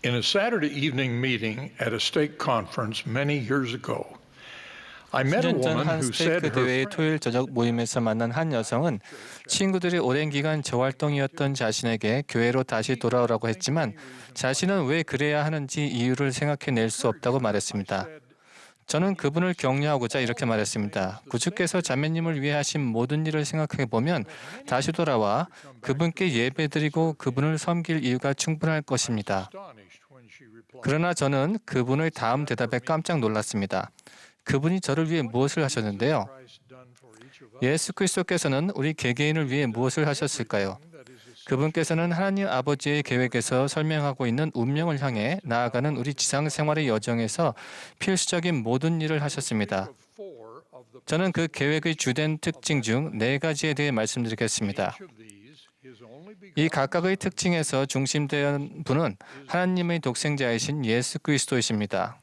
In a Saturday evening meeting at a stake conference many years ago, I met a 수년 전 woman 한 who said 스테이크 her 대회의 토요일 저녁 모임에서 만난 한 여성은 친구들이 오랜 기간 저활동이었던 자신에게 교회로 다시 돌아오라고 했지만 자신은 왜 그래야 하는지 이유를 생각해낼 수 없다고 말했습니다. 저는 그분을 격려하고자 이렇게 말했습니다. 구주께서 자매님을 위해 하신 모든 일을 생각해 보면 다시 돌아와 그분께 예배드리고 그분을 섬길 이유가 충분할 것입니다. 그러나 저는 그분의 다음 대답에 깜짝 놀랐습니다. 그분이 저를 위해 무엇을 하셨는데요? 예수 그리스도께서는 우리 개개인을 위해 무엇을 하셨을까요? 그분께서는 하나님 아버지의 계획에서 설명하고 있는 운명을 향해 나아가는 우리 지상 생활의 여정에서 필수적인 모든 일을 하셨습니다. 저는 그 계획의 주된 특징 중 4가지에 대해 말씀드리겠습니다. 이 각각의 특징에서 중심되는 분은 하나님의 독생자이신 예수 그리스도이십니다.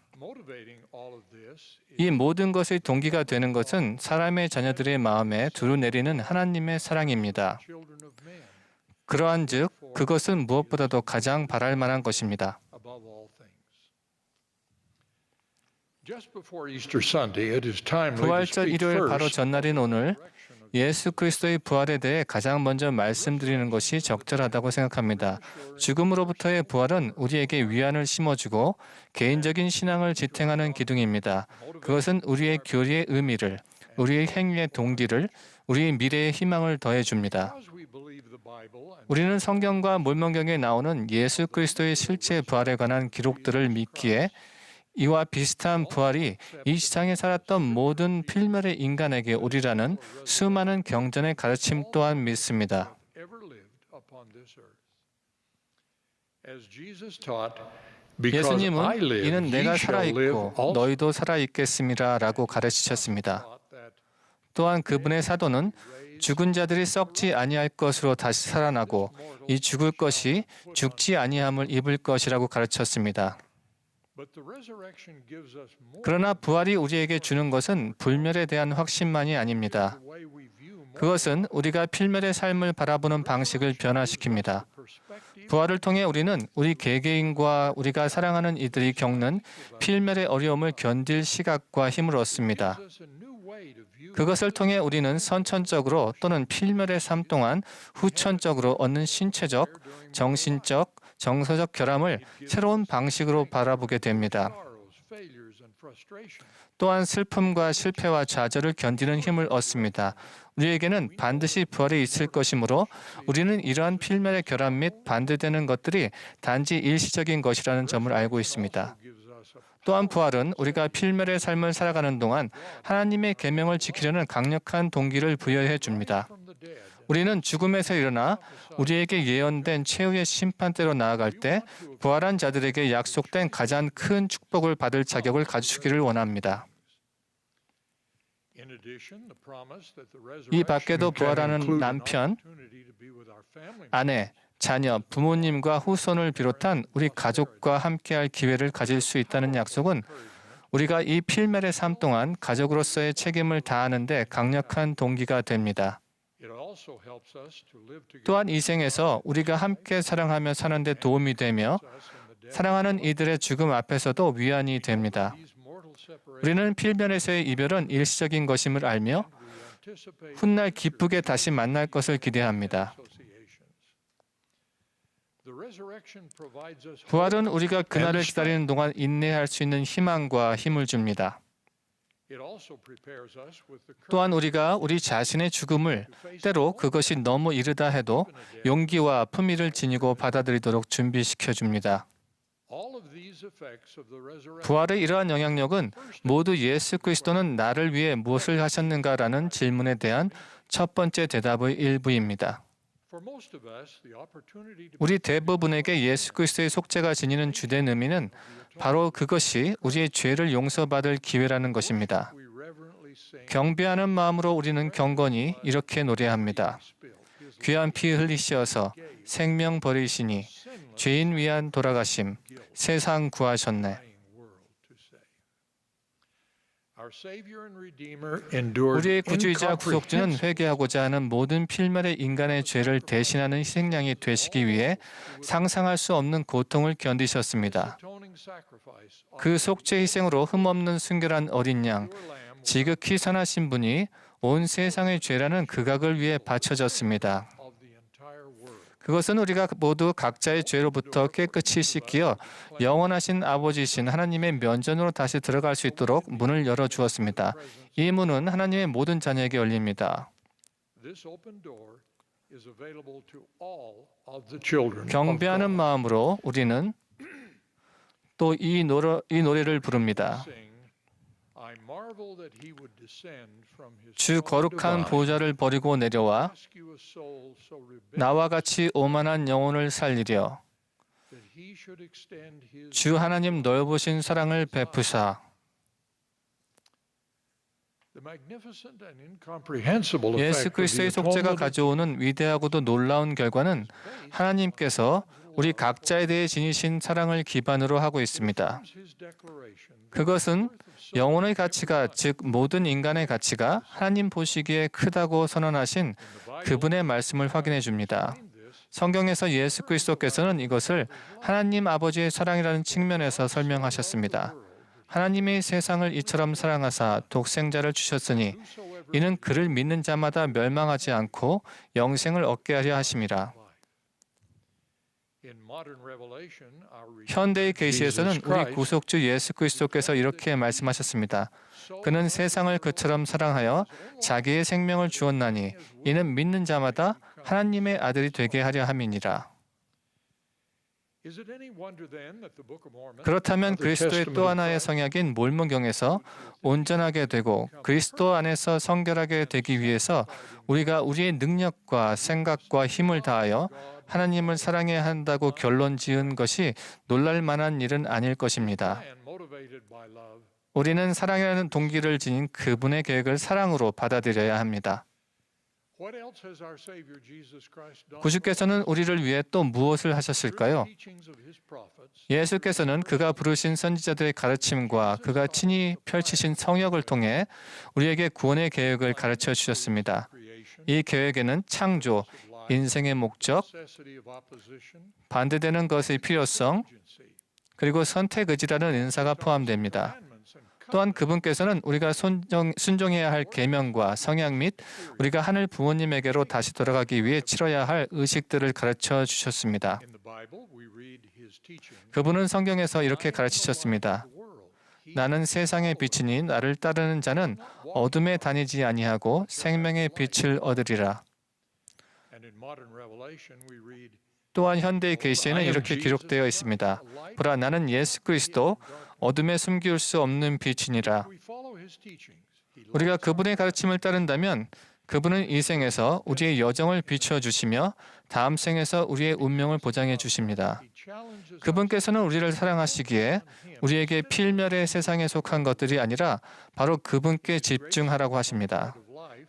이 모든 것의 동기가 되는 것은 사람의 자녀들의 마음에 두루 내리는 하나님의 사랑입니다. 그러한즉 그것은 무엇보다도 가장 바랄 만한 것입니다. 부활절 일요일 바로 전날인 오늘 예수 그리스도의 부활에 대해 가장 먼저 말씀드리는 것이 적절하다고 생각합니다. 죽음으로부터의 부활은 우리에게 위안을 심어주고 개인적인 신앙을 지탱하는 기둥입니다. 그것은 우리의 교리의 의미를, 우리의 행위의 동기를, 우리의 미래의 희망을 더해줍니다. 우리는 성경과 몰몬경에 나오는 예수 그리스도의 실제 부활에 관한 기록들을 믿기에 이와 비슷한 부활이 이 세상에 살았던 모든 필멸의 인간에게 오리라는 수많은 경전의 가르침 또한 믿습니다. 예수님은 이는 내가 살아있고 너희도 살아있겠음이라 라고 가르치셨습니다. 또한 그분의 사도는 죽은 자들이 썩지 아니할 것으로 다시 살아나고 이 죽을 것이 죽지 아니함을 입을 것이라고 가르쳤습니다. 그러나 부활이 우리에게 주는 것은 불멸에 대한 확신만이 아닙니다. 그것은 우리가 필멸의 삶을 바라보는 방식을 변화시킵니다. 부활을 통해 우리는 우리 개개인과 우리가 사랑하는 이들이 겪는 필멸의 어려움을 견딜 시각과 힘을 얻습니다. 그것을 통해 우리는 선천적으로 또는 필멸의 삶 동안 후천적으로 얻는 신체적, 정신적, 정서적 결함을 새로운 방식으로 바라보게 됩니다. 또한 슬픔과 실패와 좌절을 견디는 힘을 얻습니다. 우리에게는 반드시 부활이 있을 것이므로 우리는 이러한 필멸의 결함 및 반대되는 것들이 단지 일시적인 것이라는 점을 알고 있습니다. 또한 부활은 우리가 필멸의 삶을 살아가는 동안 하나님의 계명을 지키려는 강력한 동기를 부여해 줍니다. 우리는 죽음에서 일어나 우리에게 예언된 최후의 심판대로 나아갈 때 부활한 자들에게 약속된 가장 큰 축복을 받을 자격을 가지시기를 원합니다. 이 밖에도 부활하는 남편, 아내, 자녀, 부모님과 후손을 비롯한 우리 가족과 함께할 기회를 가질 수 있다는 약속은 우리가 이 필멸의 삶 동안 가족으로서의 책임을 다하는 데 강력한 동기가 됩니다. 또한 이 생에서 우리가 함께 사랑하며 사는 데 도움이 되며 사랑하는 이들의 죽음 앞에서도 위안이 됩니다. 우리는 필멸에서의 이별은 일시적인 것임을 알며 훗날 기쁘게 다시 만날 것을 기대합니다. 부활은 우리가 그날을 기다리는 동안 인내할 수 있는 희망과 힘을 줍니다. 또한 우리가 우리 자신의 죽음을 때로 그것이 너무 이르다 해도 용기와 품위를 지니고 받아들이도록 준비시켜 줍니다. 부활의 이러한 영향력은 모두 예수 그리스도는 나를 위해 무엇을 하셨는가라는 질문에 대한 첫 번째 대답의 일부입니다. 우리 대부분에게 예수 그리스도의 속죄가 지니는 주된 의미는 바로 그것이 우리의 죄를 용서받을 기회라는 것입니다. 경배하는 마음으로 우리는 경건히 이렇게 노래합니다. 귀한 피 흘리시어서 생명 버리시니 죄인 위한 돌아가심 세상 구하셨네. 우리의 구주이자 구속주는 회개하고자 하는 모든 필멸의 인간의 죄를 대신하는 희생양이 되시기 위해 상상할 수 없는 고통을 견디셨습니다. 그 속죄 희생으로 흠없는 순결한 어린 양, 지극히 선하신 분이 온 세상의 죄라는 극악을 위해 바쳐졌습니다. 그것은 우리가 모두 각자의 죄로부터 깨끗이 씻기어 영원하신 아버지이신 하나님의 면전으로 다시 들어갈 수 있도록 문을 열어주었습니다. 이 문은 하나님의 모든 자녀에게 열립니다. 경배하는 마음으로 우리는 또 이 노래를 부릅니다. 주 거룩한 보좌를 버리고 내려와 나와 같이 오만한 영혼을 살리려 주 하나님 넓으신 사랑을 베푸사 예수 그리스도의 속죄가 가져오는 위대하고도 놀라운 결과는 하나님께서 우리 각자에 대해 지니신 사랑을 기반으로 하고 있습니다. 그것은 영혼의 가치가, 즉 모든 인간의 가치가 하나님 보시기에 크다고 선언하신 그분의 말씀을 확인해 줍니다. 성경에서 예수 그리스도께서는 이것을 하나님 아버지의 사랑이라는 측면에서 설명하셨습니다. 하나님이 세상을 이처럼 사랑하사 독생자를 주셨으니 이는 그를 믿는 자마다 멸망하지 않고 영생을 얻게 하려 하심이라. 현대의 계시에서는 우리 구속주 예수 그리스도께서 이렇게 말씀하셨습니다. 그는 세상을 그처럼 사랑하여 자기의 생명을 주었나니 이는 믿는 자마다 하나님의 아들이 되게 하려 함이니라. 그렇다면 그리스도의 또 하나의 성약인 몰문경에서 온전하게 되고 그리스도 안에서 성결하게 되기 위해서 우리가 우리의 능력과 생각과 힘을 다하여 하나님을 사랑해야 한다고 결론 지은 것이 놀랄 만한 일은 아닐 것입니다. 우리는 사랑이라는 동기를 지닌 그분의 계획을 사랑으로 받아들여야 합니다. 구주께서는 우리를 위해 또 무엇을 하셨을까요? 예수께서는 그가 부르신 선지자들의 가르침과 그가 친히 펼치신 성역을 통해 우리에게 구원의 계획을 가르쳐 주셨습니다. 이 계획에는 창조, 인생의 목적, 반대되는 것의 필요성, 그리고 선택 의지라는 은사가 포함됩니다. 또한 그분께서는 우리가 순종해야 할 계명과 성약 및 우리가 하늘 부모님에게로 다시 돌아가기 위해 치러야 할 의식들을 가르쳐 주셨습니다. 그분은 성경에서 이렇게 가르치셨습니다. 나는 세상의 빛이니 나를 따르는 자는 어둠에 다니지 아니하고 생명의 빛을 얻으리라. 또한 현대의 계시에는 이렇게 기록되어 있습니다. 보라, 나는 예수 그리스도 어둠에 숨길 수 없는 빛이니라. 우리가 그분의 가르침을 따른다면 그분은 이 생에서 우리의 여정을 비춰주시며 다음 생에서 우리의 운명을 보장해 주십니다. 그분께서는 우리를 사랑하시기에 우리에게 필멸의 세상에 속한 것들이 아니라 바로 그분께 집중하라고 하십니다.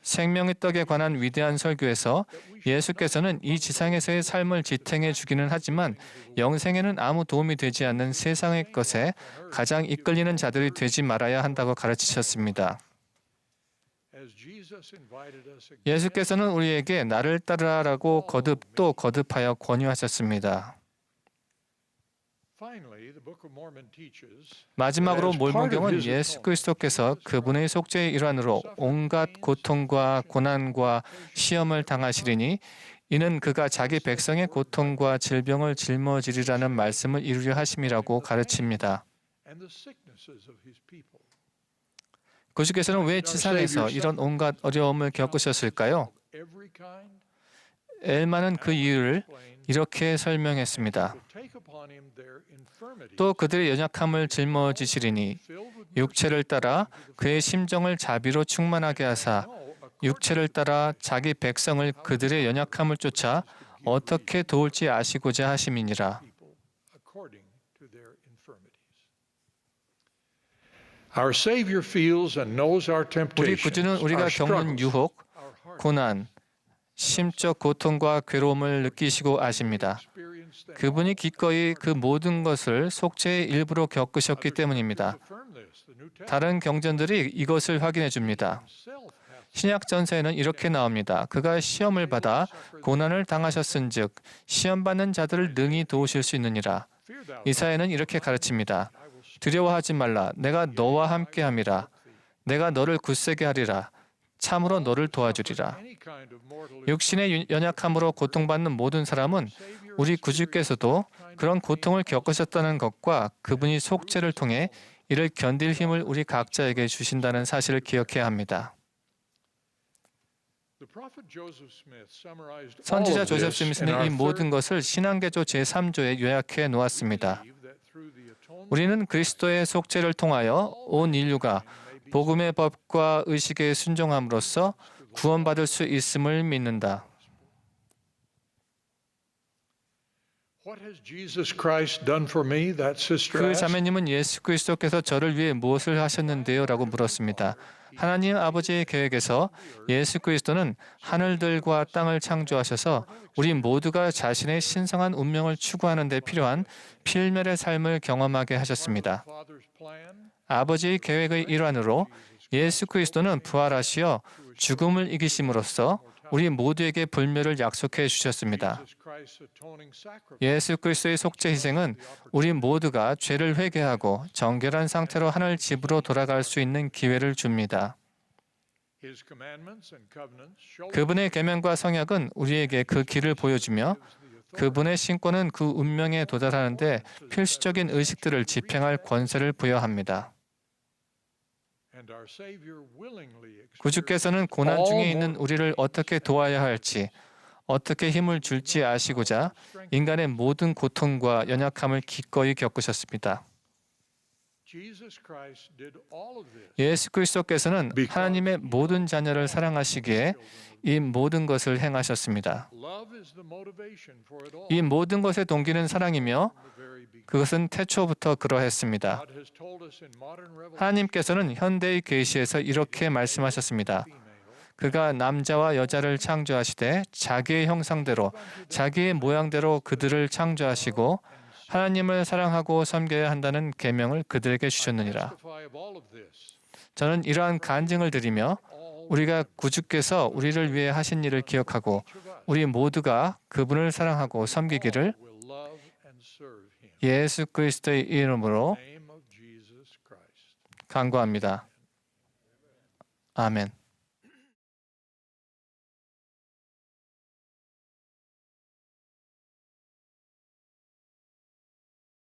생명의 떡에 관한 위대한 설교에서 예수께서는 이 지상에서의 삶을 지탱해 주기는 하지만 영생에는 아무 도움이 되지 않는 세상의 것에 가장 이끌리는 자들이 되지 말아야 한다고 가르치셨습니다. 예수께서는 우리에게 나를 따르라고 거듭 또 거듭하여 권유하셨습니다. 마지막으로 몰문경은 예수 그리스도께서 그분의 속죄의 일환으로 온갖 고통과 고난과 시험을 당하시리니 이는 그가 자기 백성의 고통과 질병을 짊어지리라는 말씀을 이루려 하심이라고 가르칩니다. 구주께서는 왜 지상에서 이런 온갖 어려움을 겪으셨을까요? 엘마는 그 이유를 이렇게 설명했습니다. 또 그들의 연약함을 짊어지시리니 육체를 따라 그의 심정을 자비로 충만하게 하사 육체를 따라 자기 백성을 그들의 연약함을 쫓아 어떻게 도울지 아시고자 하심이니라. 우리 구주는 우리가 겪는 유혹, 고난, 심적 고통과 괴로움을 느끼시고 아십니다. 그분이 기꺼이 그 모든 것을 속죄의 일부로 겪으셨기 때문입니다. 다른 경전들이 이것을 확인해 줍니다. 신약 전서에는 이렇게 나옵니다. 그가 시험을 받아 고난을 당하셨은즉 시험 받는 자들을 능히 도우실 수 있느니라. 이사야는 이렇게 가르칩니다. 두려워하지 말라. 내가 너와 함께함이라. 내가 너를 굳세게 하리라. 참으로 너를 도와주리라. 육신의 연약함으로 고통받는 모든 사람은 우리 구주께서도 그런 고통을 겪으셨다는 것과 그분이 속죄를 통해 이를 견딜 힘을 우리 각자에게 주신다는 사실을 기억해야 합니다. 선지자 조셉 스미스는 이 모든 것을 신앙개조 제3조에 요약해 놓았습니다. 우리는 그리스도의 속죄를 통하여 온 인류가 복음의 법과 의식에 순종함으로써 구원받을 수 있음을 믿는다. 그 자매님은 예수 그리스도께서 저를 위해 무엇을 하셨는데요? 라고 물었습니다. 하나님 아버지의 계획에서 예수 그리스도는 하늘들과 땅을 창조하셔서 우리 모두가 자신의 신성한 운명을 추구하는 데 필요한 필멸의 삶을 경험하게 하셨습니다. 아버지의 계획의 일환으로 예수 그리스도는 부활하시어 죽음을 이기심으로써 우리 모두에게 불멸을 약속해 주셨습니다. 예수 그리스도의 속죄 희생은 우리 모두가 죄를 회개하고 정결한 상태로 하늘 집으로 돌아갈 수 있는 기회를 줍니다. 그분의 계명과 성약은 우리에게 그 길을 보여주며 그분의 신권은 그 운명에 도달하는 데 필수적인 의식들을 집행할 권세를 부여합니다. 구주께서는 고난 중에 있는 우리를 어떻게 도와야 할지, 어떻게 힘을 줄지 아시고자 인간의 모든 고통과 연약함을 기꺼이 겪으셨습니다. 예수 그리스도께서는 하나님의 모든 자녀를 사랑하시기에 이 모든 것을 행하셨습니다. 이 모든 것의 동기는 사랑이며 그것은 태초부터 그러했습니다. 하나님께서는 현대의 계시에서 이렇게 말씀하셨습니다. 그가 남자와 여자를 창조하시되 자기의 형상대로 자기의 모양대로 그들을 창조하시고 하나님을 사랑하고 섬겨야 한다는 계명을 그들에게 주셨느니라. 저는 이러한 간증을 드리며 우리가 구주께서 우리를 위해 하신 일을 기억하고 우리 모두가 그분을 사랑하고 섬기기를 예수 그리스도의 이름으로 간구합니다. 아멘.